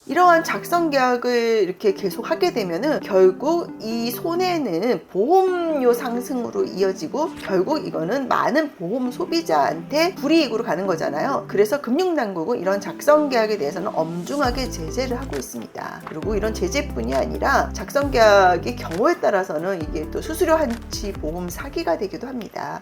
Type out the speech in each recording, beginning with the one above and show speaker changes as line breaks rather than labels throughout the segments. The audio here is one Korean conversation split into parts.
이러한 작성 계약을 이렇게 계속 하게 되면은 결국 이 손해는 보험료 상승으로 이어지고 결국 이거는 많은 보험 소비자한테 불이익으로 가는 거잖아요. 그래서 금융당국은 이런 작성 계약에 대해서는 엄중하게 제재를 하고 있습니다. 그리고 이런 제재뿐이 아니라 작성 계약의 경우에 따라서는 이게 또 수수료 한치 보험 사기가 되기도 합니다.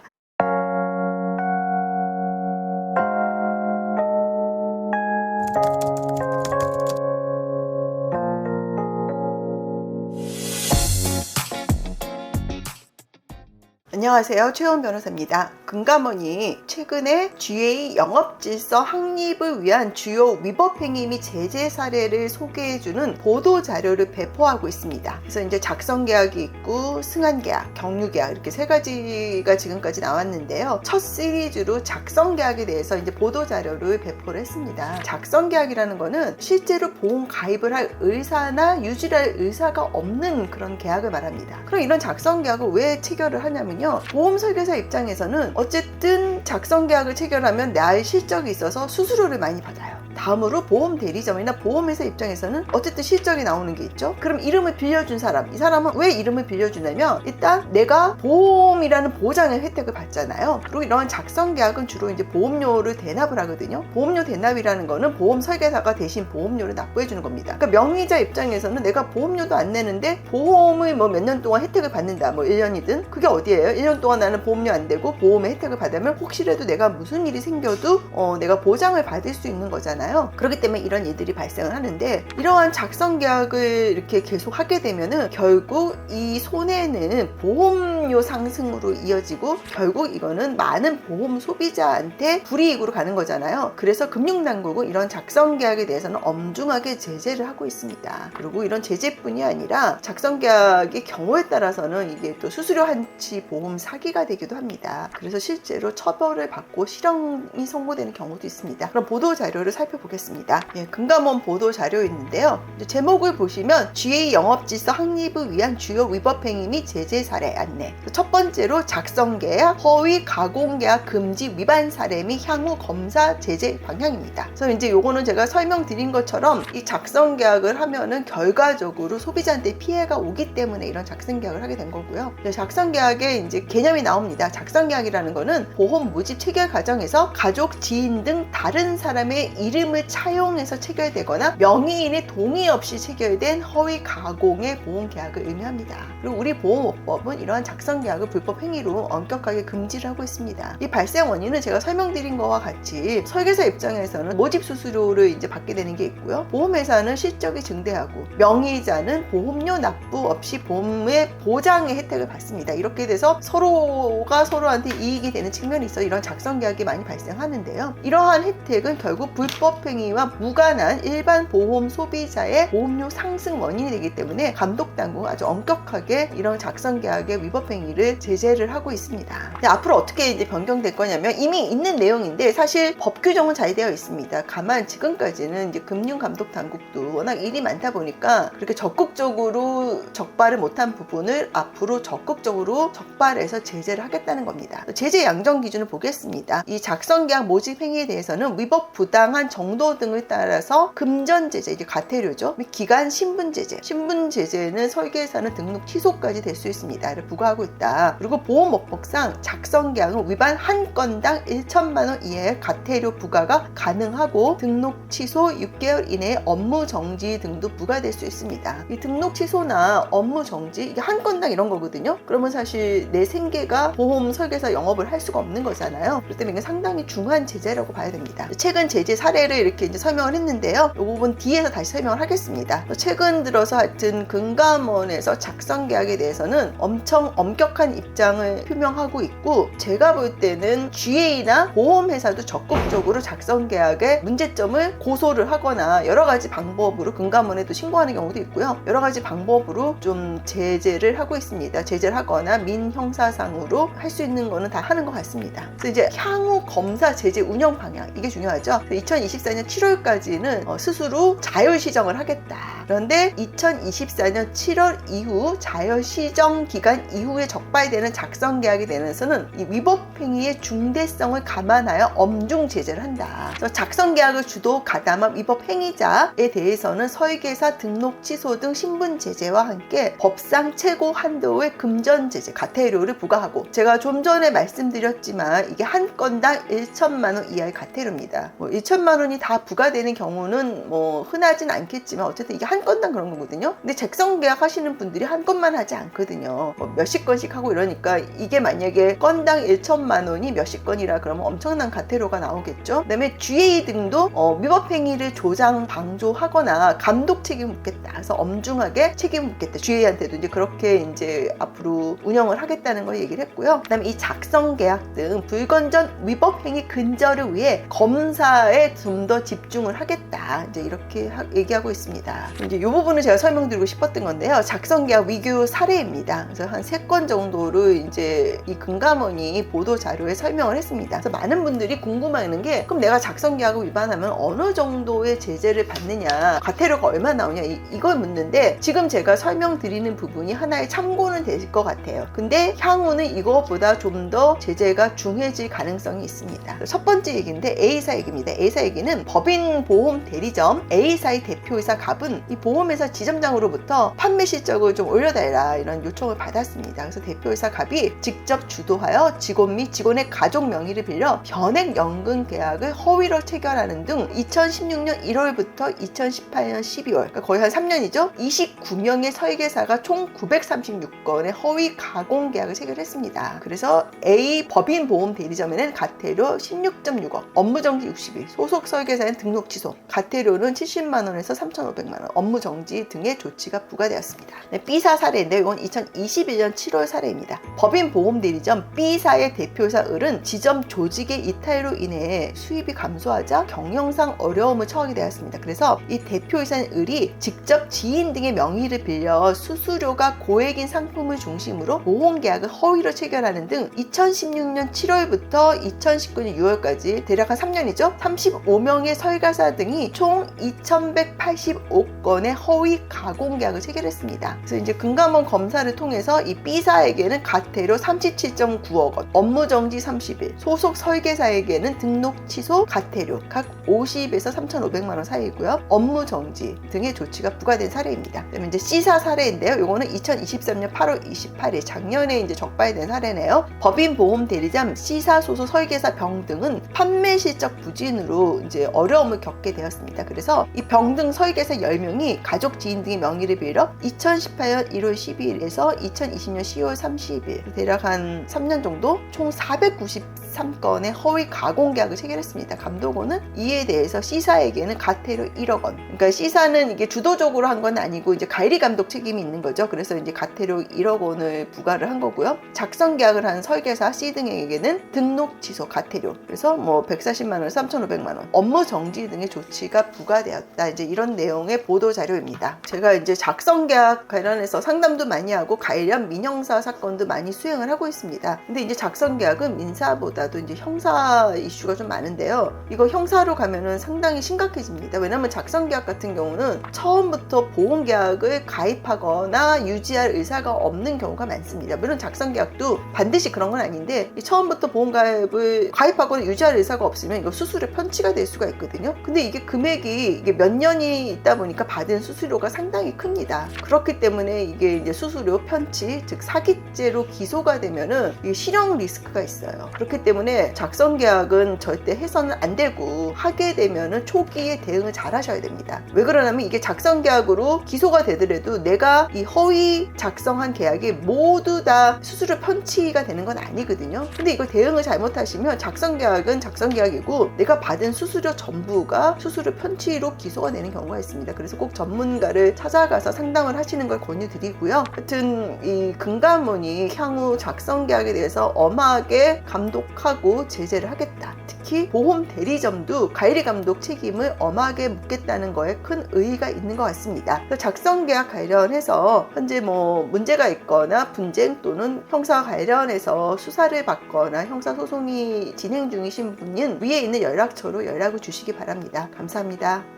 안녕하세요. 최원 변호사입니다. 금감원이 최근에 GA 영업질서 확립을 위한 주요 위법 행위 및 제재 사례를 소개해주는 보도 자료를 배포하고 있습니다. 그래서 이제 작성 계약이 있고 승한 계약, 경유 계약 이렇게 세 가지가 지금까지 나왔는데요. 첫 시리즈로 작성 계약에 대해서 이제 보도 자료를 배포를 했습니다. 작성 계약이라는 거는 실제로 보험 가입을 할 의사나 유지할 의사가 없는 그런 계약을 말합니다. 그럼 이런 작성 계약을 왜 체결을 하냐면요. 보험 설계사 입장에서는 어쨌든 작성 계약을 체결하면 나의 실적이 있어서 수수료를 많이 받아요. 다음으로 보험 대리점이나 보험회사 입장에서는 어쨌든 실적이 나오는 게 있죠. 그럼 이름을 빌려준 사람, 이 사람은 왜 이름을 빌려주냐면 일단 내가 보험이라는 보장의 혜택을 받잖아요. 그리고 이런 작성 계약은 주로 이제 보험료를 대납을 하거든요. 보험료 대납이라는 거는 보험 설계사가 대신 보험료를 납부해 주는 겁니다. 그러니까 명의자 입장에서는 내가 보험료도 안 내는데 보험을 뭐 몇 년 동안 혜택을 받는다, 뭐 1년이든 그게 어디예요? 1년 동안 나는 보험료 안 되고 보험의 혜택을 받으면 혹시라도 내가 무슨 일이 생겨도 내가 보장을 받을 수 있는 거잖아요. 그렇기 때문에 이런 일들이 발생을 하는데 이러한 작성 계약을 이렇게 계속 하게 되면은 결국 이 손해는 보험료 상승으로 이어지고 결국 이거는 많은 보험 소비자한테 불이익으로 가는 거잖아요. 그래서 금융당국은 이런 작성 계약에 대해서는 엄중하게 제재를 하고 있습니다. 그리고 이런 제재뿐이 아니라 작성 계약의 경우에 따라서는 이게 또 수수료 한치 보험 사기가 되기도 합니다. 그래서 실제로 처벌을 받고 실형이 선고되는 경우도 있습니다. 그럼 보도 자료를 살펴보겠습니다. 금감원 보도 자료 있는데요. 제목을 보시면 GA 영업질서 확립을 위한 주요 위법 행위 및 제재 사례 안내. 첫 번째로 작성 계약, 허위 가공 계약 금지 위반 사례 및 향후 검사 제재 방향입니다. 그래서 이제 요거는 제가 설명드린 것처럼 이 작성 계약을 하면은 결과적으로 소비자한테 피해가 오기 때문에 이런 작성 계약을 하게 된 거고요. 작성 계약에 이제 개념이 나옵니다. 작성 계약이라는 거는 보험 모집 체결 과정에서 가족, 지인 등 다른 사람의 이름을 차용해서 체결되거나 명의인의 동의 없이 체결된 허위 가공의 보험 계약을 의미합니다. 그리고 우리 보험업법은 이러한 작성 계약을 불법 행위로 엄격하게 금지를 하고 있습니다. 이 발생 원인은 제가 설명드린 것과 같이 설계사 입장에서는 모집 수수료를 이제 받게 되는 게 있고요. 보험회사는 실적이 증대하고 명의자는 보험료 납부 없이 보험의 보장의 혜택을 받습니다. 이렇게 돼서 서로가 서로한테 이익이 되는 측면이 있어 이런 작성 계약이 많이 발생하는데요. 이러한 혜택은 결국 불법 행위와 무관한 일반 보험 소비자의 보험료 상승 원인이 되기 때문에 감독당국은 아주 엄격하게 이런 작성 계약의 위법 행위를 제재를 하고 있습니다. 근데 앞으로 어떻게 이제 변경될 거냐면 이미 있는 내용인데 사실 법 규정은 잘 되어 있습니다. 다만 지금까지는 이제 금융감독당국도 워낙 일이 많다 보니까 그렇게 적극적으로 적발을 못한 부분을 앞으로 적극적으로 적발해서 제재를 하겠다는 겁니다. 제재 양정 기준을 보겠습니다. 이 작성 계약 모집 행위에 대해서는 위법 부당한 정도 등을 따라서 금전 제재, 이제 과태료죠. 및 기간 신분 제재. 신분 제재는 설계사는 등록 취소까지 될 수 있습니다.를 부과하고 있다. 그리고 보험업법상 작성 계약은 위반 한 건당 1천만 원 이하의 과태료 부과가 가능하고 등록 취소 6개월 이내에 업무 정지 등도 부과될 수 있습니다. 이 등록 취소나 업무 정지 이게 한 건당 이런 거거든요. 그러면 사실 내 생계가 보험 설계사 영업을 할 수가 없는 거잖아요. 그렇기 때문에 이게 상당히 중한 제재라고 봐야 됩니다. 최근 제재 사례를 이렇게 이제 설명을 했는데요. 이 부분 뒤에서 다시 설명을 하겠습니다. 최근 들어서 하여튼 금감원에서 작성 계약에 대해서는 엄청 엄격한 입장을 표명하고 있고 제가 볼 때는 GA나 보험회사도 적극적으로 작성 계약의 문제점을 고소를 하거나 여러 가지 방법으로 금감원에도 신고하는 경우도 있고요. 여러 가지 방법으로 좀 제재를 하고 있습니다. 제재를 하거나 민형사상으로 할 수 있는 거는 다 하는 것 같습니다. 그래서 이제 향후 검사 제재 운영 방향 이게 중요하죠. 2024년 7월까지는 스스로 자율 시정을 하겠다. 그런데 2024년 7월 이후 자녀 시정 기간 이후에 적발되는 작성 계약에 대해서는 이 위법 행위의 중대성을 감안하여 엄중 제재를 한다. 그래서 작성 계약을 주도 가담한 위법 행위자에 대해서는 설계사 등록 취소 등 신분 제재와 함께 법상 최고 한도의 금전 제재, 과태료를 부과하고, 제가 좀 전에 말씀드렸지만 이게 한 건당 1천만 원 이하의 과태료입니다. 1천만 원이 다 부과되는 경우는 흔하진 않겠지만 어쨌든 이게 한 건당 그런 거거든요. 근데 작성 계약 하시는 분들이 한 건만 하지 않거든요. 몇십 건씩 하고 이러니까 이게 만약에 건당 1천만 원이 몇십 건이라 그러면 엄청난 과태료가 나오겠죠. 그다음에 GA 등도 위법 행위를 조장 방조하거나 감독 책임을 묻겠다. 그래서 엄중하게 책임을 묻겠다. GA한테도 이제 그렇게 이제 앞으로 운영을 하겠다는 걸 얘기를 했고요. 그다음에 이 작성 계약 등 불건전 위법 행위 근절을 위해 검사에 좀 더 집중을 하겠다. 이제 이렇게 얘기하고 있습니다. 이제 이 부분을 제가 설명드리고 싶었던 건데요. 작성 계약 위규 사례입니다. 그래서 한 3건 정도를 이제 이 금감원이 보도 자료에 설명을 했습니다. 그래서 많은 분들이 궁금해하는 게, 그럼 내가 작성 계약을 위반하면 어느 정도의 제재를 받느냐, 과태료가 얼마 나오냐, 이걸 묻는데, 지금 제가 설명드리는 부분이 하나의 참고는 될 것 같아요. 근데 향후는 이것보다 좀 더 제재가 중해질 가능성이 있습니다. 첫 번째 얘기인데 A사 얘기입니다. A사 얘기는 법인 보험 대리점 A사의 대표이사 갑은 이 보험회사 지점장으로부터 판매 실적을 좀 올려달라 이런 요청을 받았습니다. 그래서 대표이사 갑이 직접 주도하여 직원 및 직원의 가족 명의를 빌려 변액연금 계약을 허위로 체결하는 등 2016년 1월부터 2018년 12월, 그러니까 거의 한 3년이죠. 29명의 설계사가 총 936건의 허위 가공 계약을 체결했습니다. 그래서 A 법인 보험 대리점에는 과태료 16.6억, 업무정지 60일, 소속 설계사는 등록 취소, 과태료는 70만 원에서 3,500만 원, 업무정지 등의 조치가 부과되었습니다. 네, B사 사례인데 이건 2021년 7월 사례입니다. 법인 보험 대리점 B사의 대표이사 을은 지점 조직의 이탈로 인해 수입이 감소하자 경영상 어려움을 처하게 되었습니다. 그래서 이 대표이사 을이 직접 지인 등의 명의를 빌려 수수료가 고액인 상품을 중심으로 보험계약을 허위로 체결하는 등 2016년 7월부터 2019년 6월까지 대략 한 3년이죠. 35명의 설계사 등이 총 2,185건의 허위 가공계약을 체결했습니다. 그래서 이제 금감원 검사를 통해서 이 B사에게는 과태료 37.9억 원, 업무정지 30일, 소속 설계사에게는 등록 취소, 과태료 각 50에서 3,500만 원 사이고요. 업무정지 등의 조치가 부과된 사례입니다. 그다음에 이제 C사 사례인데요. 이거는 2023년 8월 28일 작년에 이제 적발된 사례네요. 법인 보험 대리점 C사 소속 설계사 병 등은 판매 실적 부진으로 이제 어려움을 겪게 되었습니다. 그래서 이 병등 설계사 10명이 가족 지인 등의 명의를 빌려 2018년 1월 12일에서 2020년 10월 30일 대략 한 3년 정도 총 493건의 허위 가공 계약을 체결했습니다. 감독원은 이에 대해서 C사에게는 과태료 1억 원. 그러니까 C사는 이게 주도적으로 한 건 아니고 이제 관리 감독 책임이 있는 거죠. 그래서 이제 과태료 1억 원을 부과를 한 거고요. 작성 계약을 한 설계사 C 등에게는 등록 취소 과태료. 그래서 140만 원, 3,500만 원, 업무 정지 등의 조치가 부과되었다. 이제 이런 내용의 보도 자료입니다. 제가 이제 작성 계약 관련해서 상담도 많이 하고 관련 민형사 사건도 많이 수행을 하고 있습니다. 근데 이제 작성 계약은 민사보다도 이제 형사 이슈가 좀 많은데요. 이거 형사로 가면은 상당히 심각해집니다. 왜냐하면 작성 계약 같은 경우는 처음부터 보험 계약을 가입하거나 유지할 의사가 없는 경우가 많습니다. 물론 작성 계약도 반드시 그런 건 아닌데 처음부터 보험 가입을 가입하거나 유지할 의사가 없으면 이거 수수료 편취가 될 수가 있거든요. 근데 이게 금액이 이게 몇 년이 있다 보니까 받은 수수료가 상당히 큽니다. 그렇기 때문에 이게 이제 수수료 편취, 즉 사기죄로 기소가 되면은 이게 실형 리스크가 있어요. 그렇기 때문에 작성 계약은 절대 해서는 안 되고, 하게 되면은 초기에 대응을 잘 하셔야 됩니다. 왜 그러냐면 이게 작성 계약으로 기소가 되더라도 내가 이 허위 작성한 계약이 모두 다 수수료 편취가 되는 건 아니거든요. 근데 이걸 대응을 잘못하시면 작성 계약은 작성 계약이고 내가 받은 수수료 전부가 수수료 편취로 기소가 되는 경우가 있습니다. 그래서 꼭 전문가를 찾아가서 상담을 하시는 걸 권유드리고요. 하여튼 이 금감원이 향후 작성 계약에 대해서 엄하게 감독하고 제재를 하겠다. 특히 보험 대리점도 관리 감독 책임을 엄하게 묻겠다는 거에 큰 의의가 있는 것 같습니다. 작성 계약 관련해서 현재 문제가 있거나 분쟁 또는 형사 관련해서 수사를 받거나 형사 소송이 진행 중이신 분은 위에 있는 연락처로 연락을 주시기 바랍니다. 감사합니다.